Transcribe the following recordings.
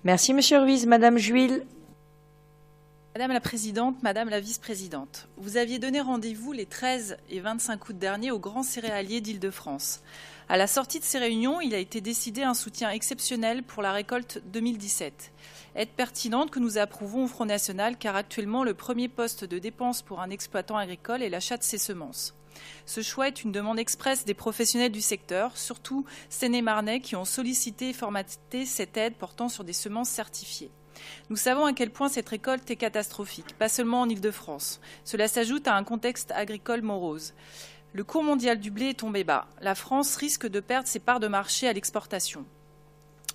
Merci, Monsieur Ruiz. Madame Juil. Madame la Présidente, Madame la Vice-Présidente, vous aviez donné rendez-vous les 13 et 25 août dernier aux grands céréaliers d'Île-de-France. À la sortie de ces réunions, il a été décidé un soutien exceptionnel pour la récolte 2017. Aide pertinente que nous approuvons au Front National, car actuellement le premier poste de dépense pour un exploitant agricole est l'achat de ses semences. Ce choix est une demande expresse des professionnels du secteur, surtout Seine-et-Marnais, qui ont sollicité et formaté cette aide portant sur des semences certifiées. Nous savons à quel point cette récolte est catastrophique, pas seulement en Île-de-France. Cela s'ajoute à un contexte agricole morose. Le cours mondial du blé est tombé bas. La France risque de perdre ses parts de marché à l'exportation.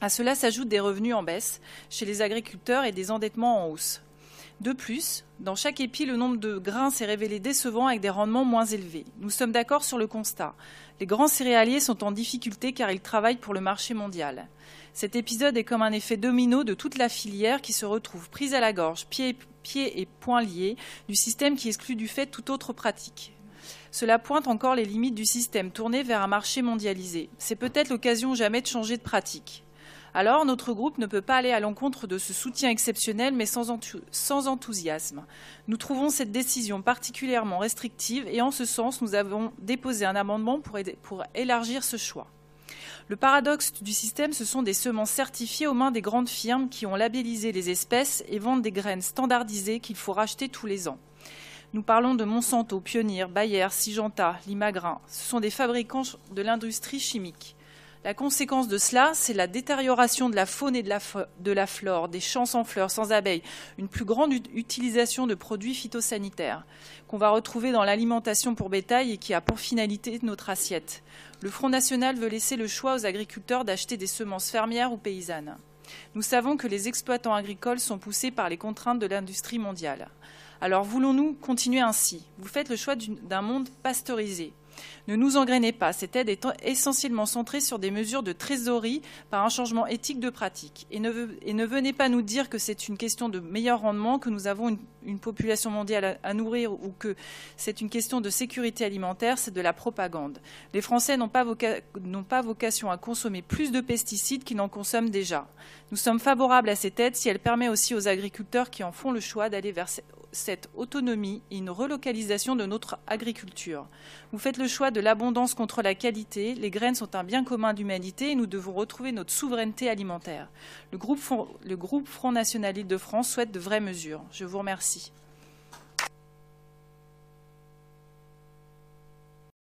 À cela s'ajoutent des revenus en baisse chez les agriculteurs et des endettements en hausse. De plus, dans chaque épi, le nombre de grains s'est révélé décevant avec des rendements moins élevés. Nous sommes d'accord sur le constat. Les grands céréaliers sont en difficulté car ils travaillent pour le marché mondial. Cet épisode est comme un effet domino de toute la filière qui se retrouve prise à la gorge, pieds et poings liés, du système qui exclut du fait toute autre pratique. Cela pointe encore les limites du système tourné vers un marché mondialisé. C'est peut-être l'occasion jamais de changer de pratique. Alors, notre groupe ne peut pas aller à l'encontre de ce soutien exceptionnel, mais sans enthousiasme. Nous trouvons cette décision particulièrement restrictive et en ce sens, nous avons déposé un amendement pour élargir ce choix. Le paradoxe du système, ce sont des semences certifiées aux mains des grandes firmes qui ont labellisé les espèces et vendent des graines standardisées qu'il faut racheter tous les ans. Nous parlons de Monsanto, Pioneer, Bayer, Syngenta, Limagrain. Ce sont des fabricants de l'industrie chimique. La conséquence de cela, c'est la détérioration de la faune et de la flore, des champs sans fleurs, sans abeilles, une plus grande utilisation de produits phytosanitaires qu'on va retrouver dans l'alimentation pour bétail et qui a pour finalité notre assiette. Le Front National veut laisser le choix aux agriculteurs d'acheter des semences fermières ou paysannes. Nous savons que les exploitants agricoles sont poussés par les contraintes de l'industrie mondiale. Alors voulons-nous continuer ainsi? Vous faites le choix d'un monde pasteurisé. Ne nous engrainez pas, cette aide est essentiellement centrée sur des mesures de trésorerie par un changement éthique de pratique. Et ne venez pas nous dire que c'est une question de meilleur rendement, que nous avons une population mondiale à nourrir ou que c'est une question de sécurité alimentaire, c'est de la propagande. Les Français n'ont pas vocation à consommer plus de pesticides qu'ils n'en consomment déjà. Nous sommes favorables à cette aide si elle permet aussi aux agriculteurs qui en font le choix d'aller vers cette autonomie et une relocalisation de notre agriculture. Vous faites le choix de l'abondance contre la qualité. Les graines sont un bien commun d'humanité et nous devons retrouver notre souveraineté alimentaire. Le groupe Front National Île-de-France souhaite de vraies mesures. Je vous remercie.